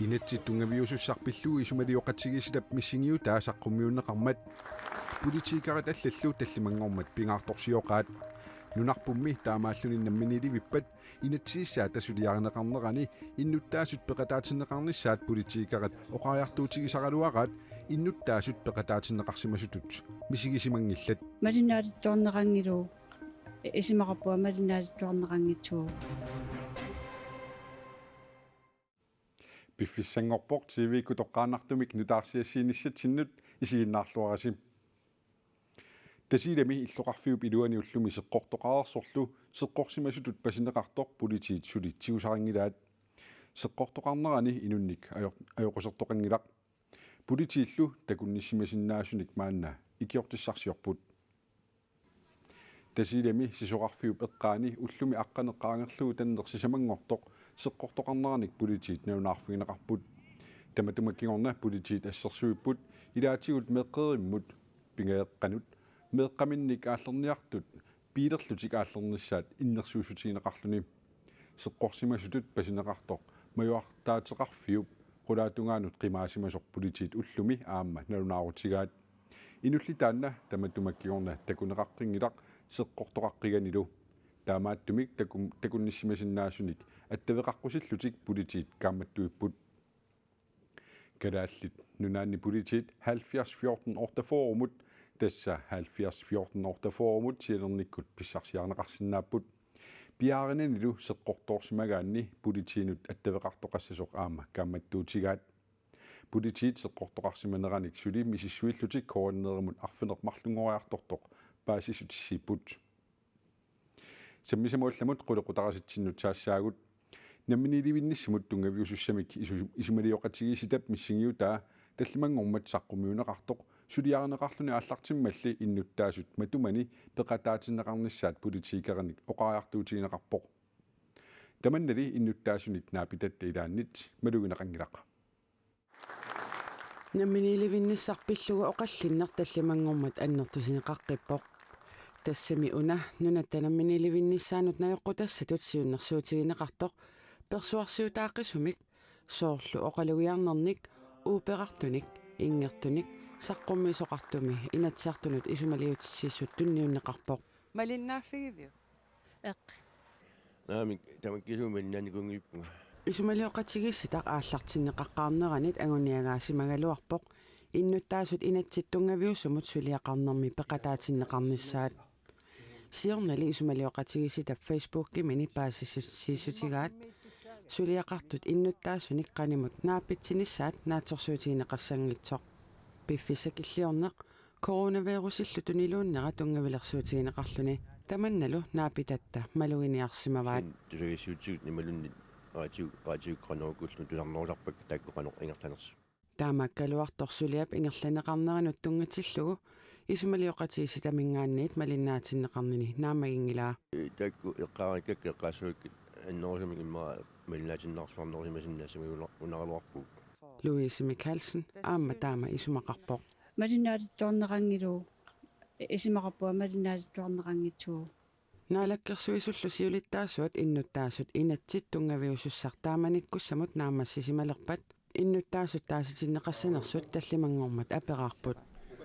Inatittungaviusussarpillu isumaliuqatigisitab missingiu taasaqqummiunneqarmat politiikarat аллаллуу таллимангормат пингаарторсиоqaат нунарпумми таамааллуни намминилivippat инатсииссаа тасулиарнеқарнерани иннуттаасут пеқатаатиннеқарниссаат политикарат оқариартуутигисаралуараат иннуттаасут пеқатаатиннеқарсимасутут мисигисимангиллат малиннаалиттуарнеқангилу исимақарпуа малиннаалиттуарнеқангитсуу пиффиссангорпор тивикку тоққаанартумик нутаарсиассииниссатсиннут исигиннаарлуарасим тасилами иллоқарфиуп илуани уллуми сеққортоқарерсорлу сеққорсимасутут пасинеқартор политиит сули тиусарангилаат сеққортоқарнерани инунник аёқусертоқангилақ политииллу такунниссимасиннаасуник маанна икиортиссарсиорпут тасилами сисоқарфиуп эққаани уллуми аққанеққаангерлуу таннерсисамангортоқ сеққортоқарнераник политиит наунаарфигинеқарпут таматумаккигорна политиит ассерсуиппут илаатигут меққериммут пингаеққанут меққаминник ааллерниартут пилерлутик ааллерниссаат иннерсуусутигинеқарлуни сеққорсимасутут пасинеқартоқ маюартаатеқарфиуп қулаатунгаанут қимаасимасор политиит уллуми аама налунаарутигаат инулли таанна таматумаккигорна такунеқаққингилақ сеққортоқаққиганилу таамааттумик такунниссимасиннаасуник аттавеқарқусиллутик политиит кааматтуиппут калааллит нунаанни политиит 70-14 ортафоорумут тасса 70-14 ортафоорумут сиалерниккут писсарсиарнеқарсинааппут пиааринанилу сеққорторсимагаанни политиинут аттавеқартоқассасоқ аама кааматтуутигаат политиит сеққортоқарсиманераник сули мисиссуиллутик координееримут арфинермарлунгориартортоқ паасисутиссииппут саммисамуалламут қулеқутараситсиннут саассаагут намминиливинниссимут тунгавиусуссамик исумалиоқатигиситап миссигиутаа таллимангормат саққумиунеқартоқ сулиарнеқарлуни ааллартиммалли иннуттаасут матумани пеқатаатиннеқарниссаат политикараник оқариартуутигинеқарпоқ таманнали иннуттаасунит наапитатта илааннит малугинеқангилақа намминиливинниссарпиллугу оқаллиннер таллимангормат аннертусинеқаққиппоқ тассами уна нунаттанамминиливинниссаанут наёққутассатут сиуннэрсуутигинеқартоқ персуарсиутааққисумик соорлу оқалуиарнерник ууперартуник ингертуник саққуммисоқартуми инатсиартунут исумалиутиссииссут тунниуннеқарпоқ малиннааффигивиу эқ наами тамаккисумалинааникунгиппунга исумалиоқатигисситақ ааллартиннеқаққарнеранит агуниагаасимагалуарпоқ иннуттаасут инатситтунгавиуссумут сулиақарнерми пеқатаатиннеқарниссаат сиорнали исумалиоқатигиситап фейсбуккимини паасиссутигаат сулиақартут иннуттаасуник қанимут нааппитсиниссаат наатерсуутигинеқассангитсоқ пиффисакиллиорнеқ коронавирусиллу тунилууннера тунгавилерсуутигинеқарлуни таманналу наапитатта малугиниарсимаваат тусагиссуутигут нималунни радиукканерукуллу тусарнерусарпак тааккоқанеқ ингертанерсу таамаккалуарторсулиап ингерланеқарнеринут тунгатиллугу исумалиоқатигиситамингаанниит малиннаатиннеқарнини наамагингилаа таакку эққаариккак эққаасуик аннерусамигиммаа малиннаатиннеқарлуарнерусимасиннаасимагула унагалуарпуг Louise Mikkelsen аама таама исумақарпоқ малиннаалиттуарнеқангилу исимақарпуа малиннаалиттуарнеқангитсуу наалаккерсуисуллу сиулиттаасуат иннуттаасут инатситтунгавиусуссар тааманиккуссамут наамассисималерпат иннуттаасут тааситиннеқассанерсут таллимангормат апераарпут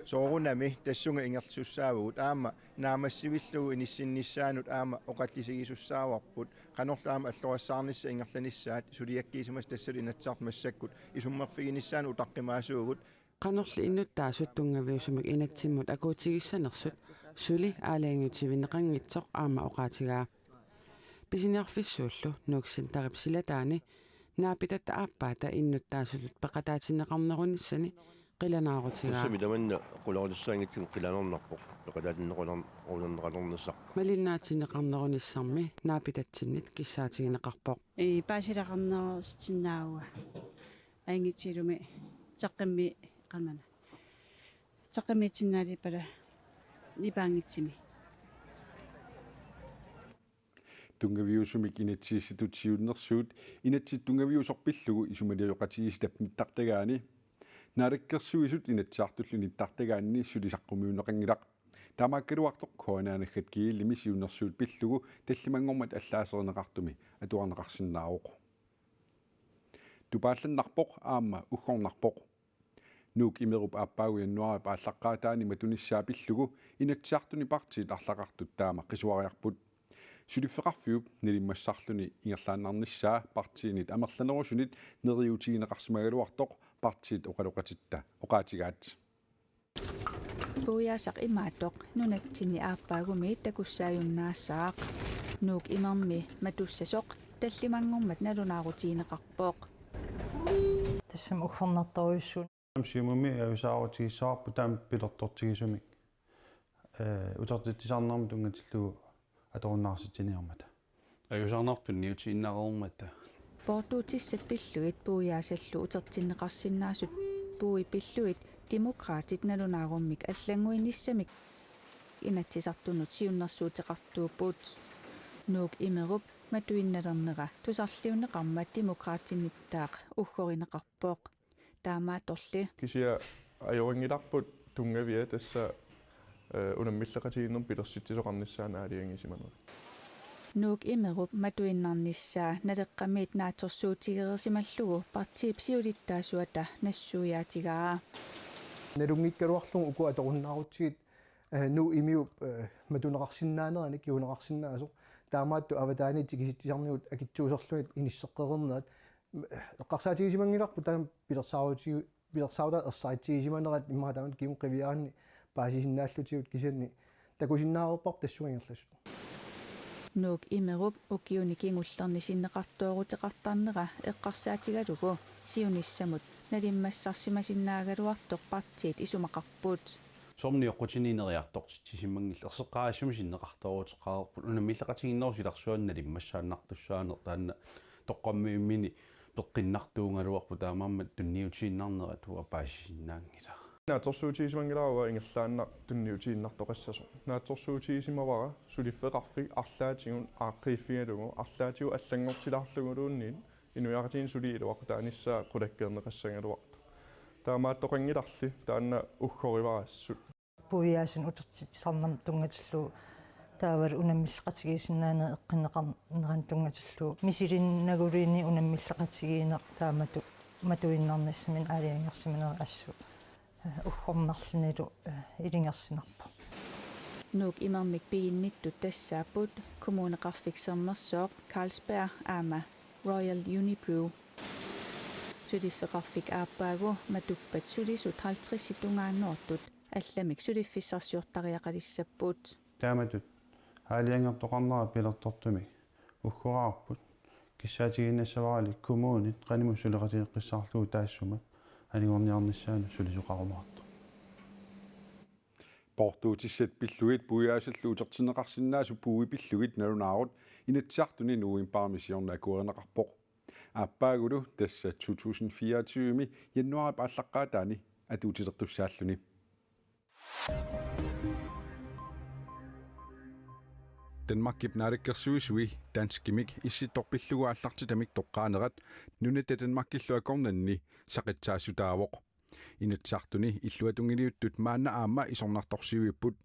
соорунами тассунга ингерлсуссаавгут аама наамассивиллугу иниссиннissaанут аама оқаллисигисуссааварпут канорлаама аллорассаарнисса ингерланissaат сулиаккиисимас тассали инатсаарт массаккут исуммерфигиниссаан утаққимаасуугут канорли иннуттаасут тунгавиусумик инатсиммут акуутигиссанерсут сули аалаангутсивинеқангитсоқ аама оқаатигаа писиниарфиссууллу нуксин тарипсилатаани наапитатта ааппаата иннуттаасулут пеқатаатиннеқарнерунissani qilanaarutigaa сумиламанна qulorlissaangitsin qilaanernerpoq peqataatиннеқорнернеқалернissaq малиннаатиннеқарнерунissarmi наапитатсиннит киссаатигинеқарпоқ паасилақарнерстиннаауа ангитсилуми теққимми qamana теққимитсиннаали пала нипаангитсими тунгавиусумик инатсиисситутсиуннэрсуут инатситтунгавиусорпиллугу исумалиоқатигиситап миттартагаани наалаккерсуисут инатсаартуллуни тартагаанни сулисаққумиунеқангилақ таамааккалуартоқ коанаанаггат кииллими сиуннэрсуут пиллугу таллимангормат аллаасернеқартуми атуарнеқарсиннаавоқ tupaallanarpoq aamma uggornarpoq nuuk imerup aappaagu jannuari paallaqqaataani matunissaapillugu inatsiartuni partiit арлaqartut taama qisuariarput suliffeqarfiup nilimmassarluni ingerlaannarnissaa partiinit amerlanerusunit neriutigineqarsimagaluartoq partiit oqaloqatitta oqaatigaat puyaasaq imaattoq nunatsini aappаагumi takussaayunnaassаақ nuuk imermi matussasoq таллимангормат налунаарутиинеқарпоқ тассам уггорнарторюссуун амсиумми ависаарутигиссаарпу таам пилертортигисумик утертитсаарнарми тунгатиллугу аторуннаарситиниармата аюсаарнартун ниутииннарермата портуутиссат пиллуит пуяасаллу утертиннеқарсинаасут пуи пиллуит демократит налунааруммик аллангуиниссамик инатсисартунут сиуннэрсуутеқартууппут нуук имеруп матуинналернера тусарлиунеқармат демократинниттаақ уггоринеқарпоқ таамааторли кисиа ajoringilарпут тунгавиа тасса унаммиллеқатигиннер пилерситсисоқарниссаана алиангисиманера нуук имеруп матуиннарниссаа налеққамиит нааторсуутигерсималлугу партиипсиулиттаасуата нассуяатигаа налунгиккалуарлугу уку аторуннаарутсигит ну имиуп матунеқарсинаанерани киунеқарсинаасо таамаатту аватааниит киситсисарниут акитсуусерлуит иниссеққерернаат эққарсаатигисимангиларпу таам пилерсауда ерсаатигисиманерат иммаатаамат киун қивиаанни паасисиннааллутигут кисианни такусиннаарерпар тассуангерласут нуук имеруп укиуни кингуллерни синнеқартуорутеқартарнера эққарсаатигалугу сиуниссамут налиммассарсимасиннаагалуартоқ партиит исумақарпут сомниоққутининериартортит симмангил ерсеққаасуми синнеқарторуутеқарпут унаммиллеқатигиннерусиларсуанна лиммассаанер тоққаммиуммини пеққиннартуунгалуарпу таамааммат тунниутииннарнера туа паасисиннаангила нааторсуутигисимангилаарува ингерлаанна тунниутииннартоқассасо нааторсуутигисимавара сулиффеқарфик арлаатигун ааққииффигалугу арлаатигу аллангортилаарлугулуунниин инуяратиин сули илуақутааниссаа қулаккернеқассангалуарта таамааттоқангиларли таанна уггориварассут пуяасин утертитсарнам тунгатиллу таавал унаммиллеқатигисиннаана эққинеқарнеран тунгатиллу мисилиннагулиини унаммиллеқатигиинеқ таамату матуиннарнассамин аалиангерсиманера ассу уггорнарлинилу илингерсинарпа нуук имермик пииннитту тассааппут коммунеқарфиксернерсооқ Carlsberg аама Royal Unibrew сулиффеқарфик ааппаагу матуппат сулисут 50 ситунгааннеортут алламик сулиффиссарсиортариақалиссаппут тааматут хаалиангертоқарнера пилертортумик уггораарпут киссаатигиннассаварали коммуунит qaнимусулеқатиеққиссаарлугу таассума алигорниарниссаана сулисуқарумаарта портуутиссат пиллуит пуяасаллу утертинеқарсинаасу пууи пиллуит налунаарут инатсиартуни нуимпарамисиорна акуернеқарпоқ ааппаагулу тасса 2024ми януари пааллаққаатаани атуутилертуссааллуни Danmark naarikkersuisui danskimik issittorpillugu аллартитамик тоққаанерат нунат Danmark-киллуакорнанни сақитсаасутаавоқ инатсартуни иллуатунгилиуттут маанна аама исорнарторсиуиппут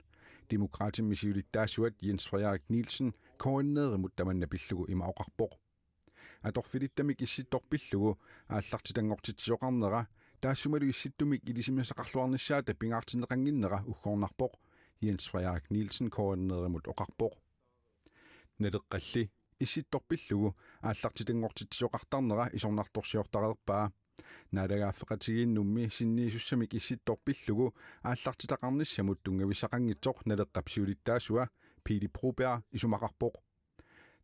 демократиммисиулиттаасуат Jens Frederik Nielsen координееримут таманна пиллугу имаоқарпоқ аторфилиттамик issitторпиллугу ааллартитангортитсиоқарнера таассумалу исситтумик илисимасақарлуарниссаата пингаартинеқангиннера уггорнарпоқ Jens Frederik Nielsen координееримут оқарпоқ налеққалли исситторпиллугу ааллартитангортитсиоқартарнера исорнарторсиортареерпаа наалагааффеқатигииннумми синниисуссамик исситторпиллугу ааллартитақарниссамут тунгависақангитсоқ налеққапсиулиттаасуа Pili Broberg исумақарпоқ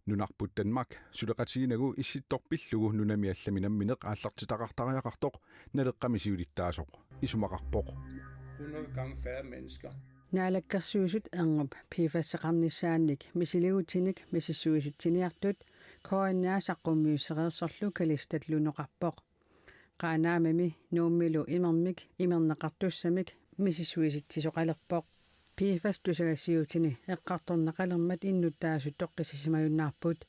нунарпут Danmark сулеқатигинагу исситторпиллугу нунамиалламинамминеқ ааллартитақартариақартоқ налеққамисиулиттаасоқ исумақарпоқ 100 gange færre mennesker. Naalakkersuusut erngop PFAS-eqarnissaannik misiliutinik misissuisitsiniartut koinnaasaqqumiussereersorlu kalistallunoqarpoq qaanaamami nuummilu imermik imerneqartussamik misissuisitsisoqalerpoq PFAS tusagasiutini eqqartorneqalermat innuttaasut toqqissisimayunnaarput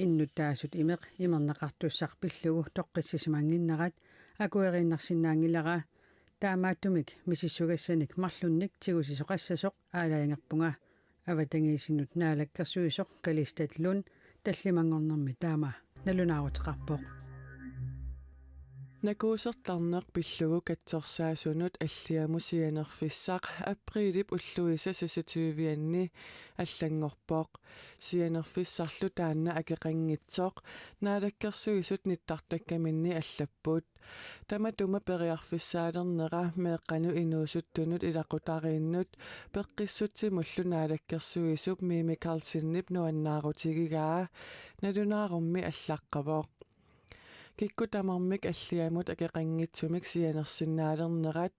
innuttaasut imeq imerneqartussarpillugu toqqissisimanginnerat akuerinnarsinnaangilera таамааттумик мисиссугассаник марлунник тигусисоқассасоқ аалаангерпунга аватангиисиннут наалаккерсуисоқ калистатлун таллимангорнэрми таама налунаарутеқарпоқ Nakuusertarneq pillugu katsorsaasunnut alliamu sianerfissaaq aprilip ulluisa sisituivianni allangorpoq sianerfissarlu taanna akeqangitsoq naalakkersuisut nittartakkaminni allapput tamatuma periarfissaalerneqa meeqqanu inuusuttunut ilaqutariinnut peqqissutsimullu naalakkersuisup Mimi Karlsinnip nuannaarutigigaa nalunaarummi allaqqavoq Kikku tamarmik alliamut akeqangitsumik sianersinnaalernerat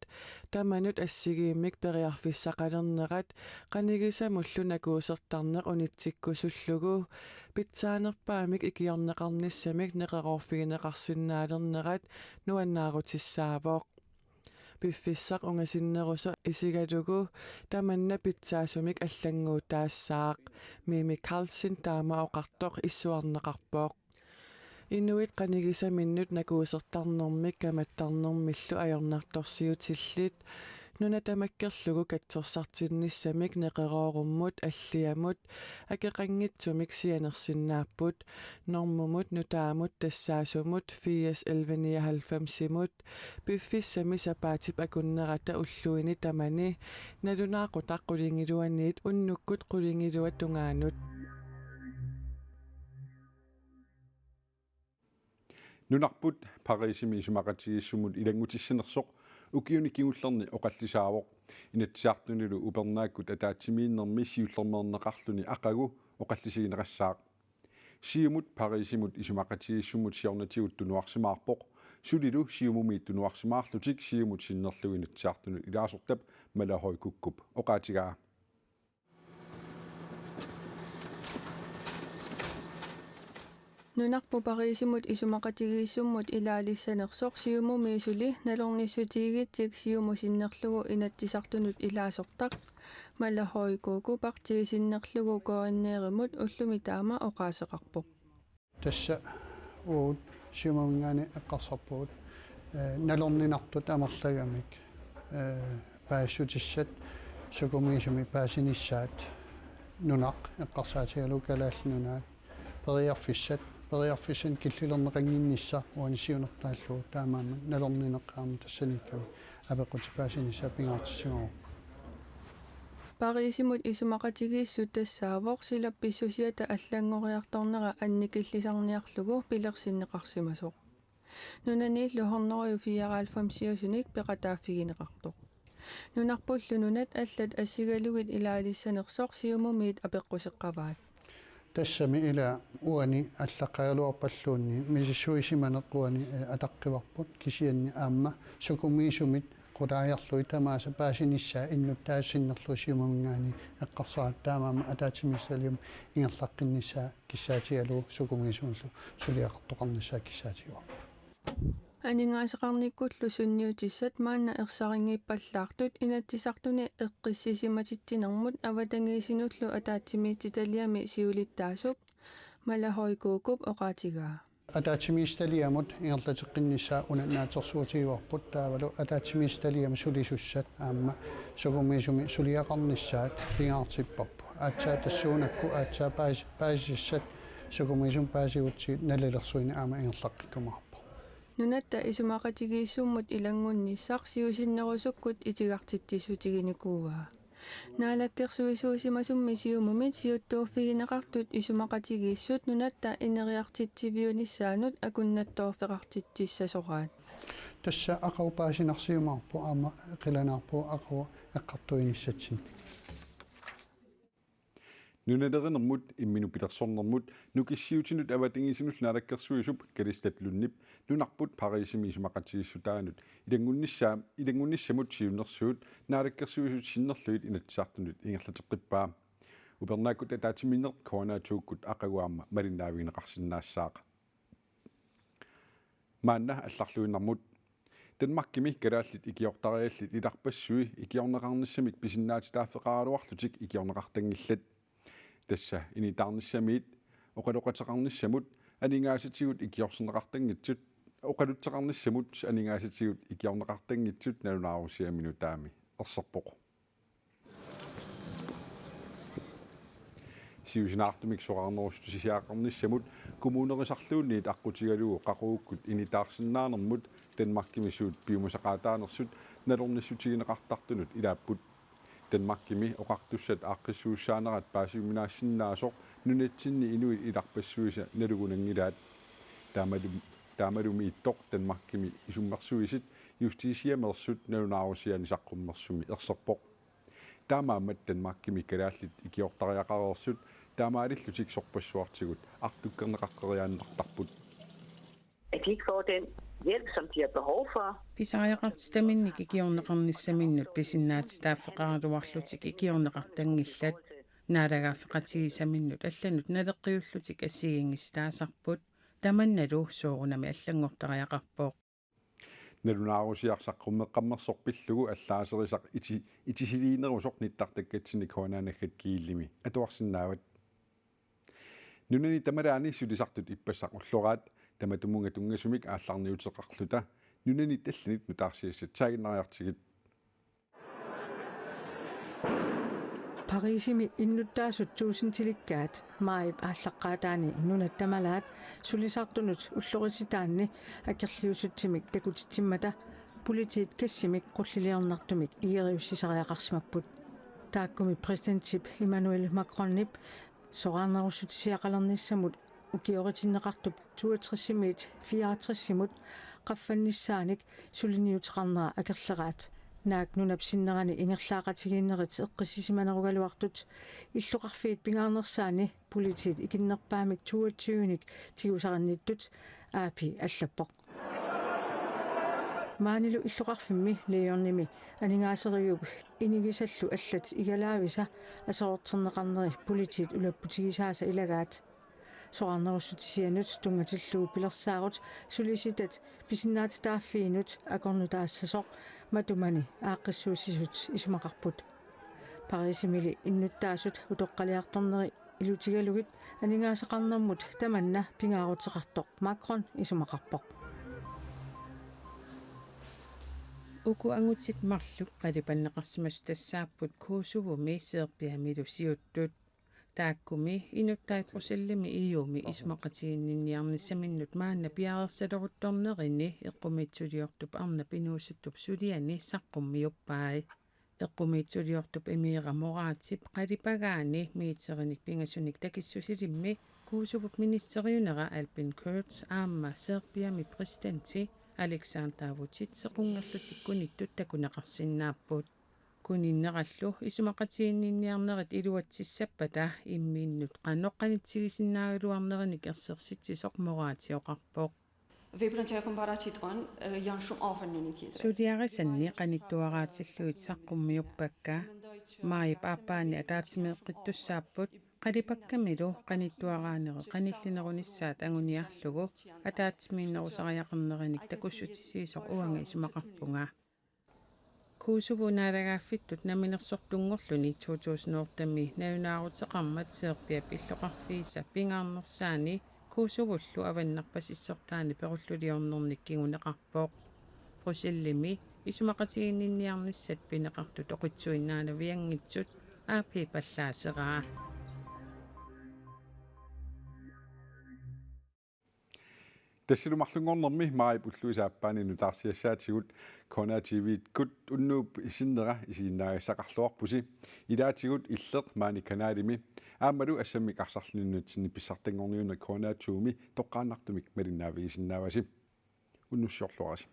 tamanut assigiimmik periarfissaqalernerat qanigisamullu nakuusertarneq unitsikkusullugu pitsaanerpaamik ikiorneqarnissamik neqerorfigineqarsinnaalernerat nuannaarutissaaavoq piffissaq ungasinnerusu isigalugu tamanna pitsaasumik allanguutaassaaq Mimi Karlsin taama oqartoq issuarneqarpoq Inuit qanigisaminnut nakuusertarnermik kamattarnermillu ajornartorsiutillit nunatamakkerlugu katsorsaartinnissamik neqeroorummut alliamut akeqangitsumik sianersinnaapput normumut nutaamut tassaasumut 411 piffissami sapaatip akunnerata ulluini tamani nalunaaqutaq qulingiluaniit unnukkut qulingiluat tungaanut Nunarput Parisimi isumaqatigiissumut ilangutissanersoq ukiuni kiullerni oqallisaavoq inatsiartunilu upernaakkut ataatimiinnermi siullermeerneqarluni aqagu oqallisigineqassaaq siumut Parisimut isumaqatigiissumut siornatigut tunuarsimaarpoq sulilu siumumiit tunuarsimaarlutik siumut sinnerlugu inatsiartunu ilaasortap malahoi kukkup oqaatigaa Nunarpu Parisimut isumaqatigiissummut ilaalissanersoq siumumiisuli nalornissutiigitsik siumusinnerlugu inatsisartunut ilaasortaq malahoikuuku partiisinnerlugu korinneerimut ullumitaama oqaaseqarpoq Tassa uut siumumingaani eqqarsarpugut nalorninartut amerlagamik paassutissat sukumiisumi paasinissaat nunaq eqqarsaatigalu kalaallunaat periarfissan killilerneqanginnissa uanisiunertaallu taamaama nalornineqqaama tassanikkami apequtipaasinissa pingaartissigoru Parisimut isumaqatigiissut tassaavoq silappissusiata allangoriartornera annikillisarniarlugu pilersinneqarsimasoq nunaniillu hornoriu 94 peqataaffigineqartoq nunarpullu nunat allat assigalugit ilaalissanersoq siumumiit apeqquseqqavaat tassami ila uani allaqaaluarpalluunni misissuisimaneqquani ataqqivarput kisianni aamma sukumiisumit qutaajarlui tamaasa paasinissa innut taassinnerlu siumumingaani eqqarsaat taamaama ataatimistalium ingerlaqqinnissaa kissaatigalu sukumiisumullu suliaqartoqarnissaa kissaatiguarpu Aningaasaqarnikkullu sunniutissat maanna ersaringiippallaartut inatsisartuni eqqissisimatitsinermut avatangiisinullu ataatimiitsitaliami siulittaasup malahoikuukup oqaatigaa ataatimiistaliamut ingerlateqqinnissaa unannaatsersuutigiuarput taavalu ataatimiistaliam sulisussat aamma sukumiisumi suliaqarnissaat pingaartipparpu aatsaa tassuunakku aatsaa paasissat sukumiisum paasiutsiit nalilersuini aama ingerlaqqikkumarpu Nunatta isumaqatigiissummut ilangunnissaq siusinnerusukkut itigartittissuutiginikuuvaa naalakkersuisuusimasummi siumumit siuttuuffigineqartut isumaqatigiissut nunatta ineriartitsiviunissaanut akunnattoorfeqartitsissasoraat tassa aqau paasinarsiumaarpu aama qilanaarpu aqau eqqartuinissatsin Nunaderinermut imminu pilersornermut nukissiutinut avatingisinut naalakkersuisup kalistatlunnip nunarput Parisimi isumaqatigiissutaanut ilangunnissamut siunnersuut naalakkersuisut sinnerluit inatsiartunut ingerlateqqippaa upernaakkut ataatimiinner koonatuukkut aqaguaama malinaavigineqarsinnaassaaqa maanna allarluinnermut Danmarkimi kalaallit ikiortariallit ilarpassui ikiorneqarnissamik pisinnaatitaaffeqaaluarlutik ikiorneqartangillat tassa initarnissamiit oqaloqateqarnissamut aningaasatigut ikiorserneqartangitsut oqalutteqarnissamut aningaasatigut ikiorneqartangitsut nalunaarusiaminu taami erserpoq исиусинаартумик соqarnerustусисиаақарнissamut kommunerisarluunniit аққутигалугу қақууккут инитаарсиннаанермут Danmarkкимисуут пиумасақаатаанерсут налорниссутигинеқартартунут илааппут Danmarkкими оқартуссат ааққиссууссаанерат паасиуминаассиннаасоқ нунатсинни инуит иларпассуиса налугунангилаат таамалуми иттоқ Danmarkкими исуммерсуисит юстисиамерсут налунаарусиани саққуммерсуми ерсерпоқ таамаамат Danmarkкими калааллит икиортариақареерсут таамаалиллутик сорпассуартигут артуккернеқаққериааннартарпут at de ikke får den hjælp, som de har behov for. Pisariaqartitaminnik ikiorneqarnissaminnut pisinnaatistaaffeqaraluarlutik ikiorneqartangillat naalagaafeqatigisaminnut allanut naleqqiullutik assigingistaasarput tamannalu soorunami allangortariaqarpooq налунаарусиарсаққуммеққаммерсорпиллугу аллаасерисақ итисилиинерусоқ ниттартаккатсиник хуанаанаггат кииллими атуарсинаават нунани тамалаани сулисартут иппассақ уллораат таматумунга тунгасумик аалларниутеқарлута нунани таллинит нутаарсиассат саагиннариартигит Parisimi innuttaasut tuusintilikkаат маип ааллаққаатаани нунаттамалаат сулисартунут уллориситаанни акерлиусутсимик такутитсиммата политиит кассимик қуллилиорнартумик иериуссисариақарсимаппут тааккуми президентип Emmanuel Macronнип соқарнеруссутисиақалерниссамут укиоритиннеқартуп 62-симит 64-симут қаффанниссааник сулиниутеқарнера акерлераат наак нунапсиннерани ингерлаақатигииннерит эққиссисиманеругалуартут иллоқарфиит пингаарнерсаани политиит икиннерпаамик 22-ник тигусаранниттут аапи аллаппоқ маанилу иллоқарфимми леорними анингаасериуп инигисаллу аллат игалаависа асоортернеқарнери политиит улаппутигисааса илагаат соqarnerussutisianut tungatilluu pilersaagut sulisitат pisinnaatitaaффиинут акорнутаассасоq матумани ааққиссуусисут исумақарпут парисимили иннуттаасут утоққалиарторнери илутигалугит анингаасеқарнэрмут таманна пингаарутеқартоқ Макрон исумақарпоқ уку ангутсит марлук қалипаннеқарсимасу тассааппут куусувуми сеерпиамилу сиуттут тааккуми инуттаипрусаллими июми исмақатиинниарниссаминнут маанна пиаарерсалерутторнерини эққумитсулиортуп арна пинуусуттуп сулиани саққуммиуппаи эққумитсулиортуп эмиира мораатип қалипагаани миитериник пингасуник такиссусилимми куусупут министериунера Albin Kurz аама сербиами президенти Александр Вучит сеқунгерлутиккуниттут такунеқарсиннааппут куниннераллу исумақатиинниарнерит илуатсиссаппата иммииннут қаноққанитсигисиннаагалуарнериник ерсерситсисоқ мораатиоқарпоқ сулиарисанни қаниттуараатиллуит саққуммиуппакка маип аапаани атаатимеэққиттуссааппут қалипаккамилу қаниттуараанери қаниллинеруниссаат ангуниарлугу атаатимииннерусариақарнериник такуссутиссиисоқ уанга исумақарпунга куусувунаалагааффиттут наминерсортунгорлуни 2008-ми наюнаарутеқармат серпиап иллоқарфииса пингаарнерсаани куусувуллу аваннарпасиссортаани перуллулиорнерник кигунеқарпоқ прусиллими исумақатигинниарниссат пинеқартут оқитсуиннаанавиангитсут аапи паллаасераа тассилумарлунгорнэрми маип уллуисааппаани нутаарсиассаатигут Kona TV kut unnup isinnera isiinnaagassaqarluarpusi ilaatigut illeq maani kanaalimi aammalu assammik arsarlinnutsinni pissartangorniuna Kona tuumi toqqaannartumik malinnaavigisinnavasi unnussiorluarasi